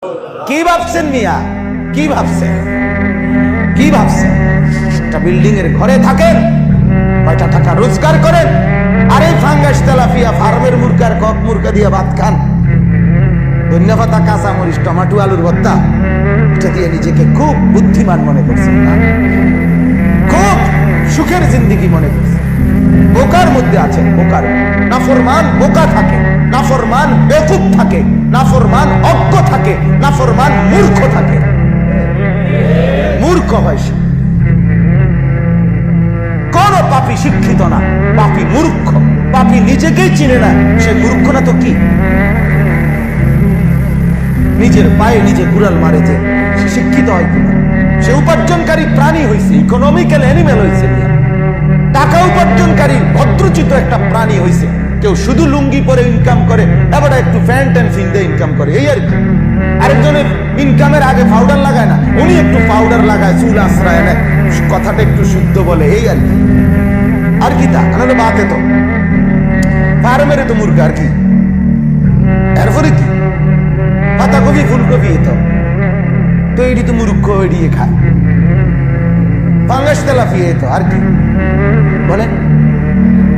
কি ভাবছেন মিয়া? কি ভাবছেন? কি ভাবছেন? একটা বিল্ডিং এর ঘরে থাকেন, কয়টা টাকা রোজগার করেন, আর এই ফাঙ্গাস তেলাপিয়া ফার্মের মুরগার কক মুরগা দিয়ে ভাত খান, ধন্যবাদ কাঁচা মরিচ টমাটো আলুর ভর্তা, এটা দিয়ে নিজেকে খুব বুদ্ধিমান মনে করছেন না? খুব সুখের জিন্দেগি মনে করছেন? বোকার মধ্যে আছেন। বোকার নাফরমান বোকা থাকে, নাফরমান বেকুব থাকে, নাফরমান অজ্ঞ থাকে, নাফরমান মূর্খ থাকে। মূর্খ হয় সে। কোন পাপী শিক্ষিত না, পাপী মূর্খ। পাপী নিজেকেই চিনে না, সে মূর্খ না তো কি? নিজের পায়ে নিজে কুড়াল মারে যে, সে শিক্ষিত হয় কিনা? সে উপার্জনকারী প্রাণী হয়েছে, ইকোনমিক্যাল অ্যানিমেল হয়েছে, টাকা উপার্জনকারী ভদ্রচিত একটা প্রাণী হয়েছে। কেউ শুধু লুঙ্গি পরে ইনকাম করে, এবার একটু প্যান্ট অ্যান্ড ফিন্দে ইনকাম করে, এই আর কি। আরেকজনের ইনকামের আগে পাউডার লাগায় না, উনি একটু পাউডার লাগায়, চুল আশ্রয় নেয়, কথাটা একটু শুদ্ধ বলে, এই আর কি। আর কি তা আনন্দ বাতে তো ফার্মের তো মুরগা, আর কি। এরপরে কি পাতাকপি ফুলকপি তো এটি তো মূর্খ এড়িয়ে খায়, ফাঙ্গাস তেলাপিয়া তো আর কি বলেন।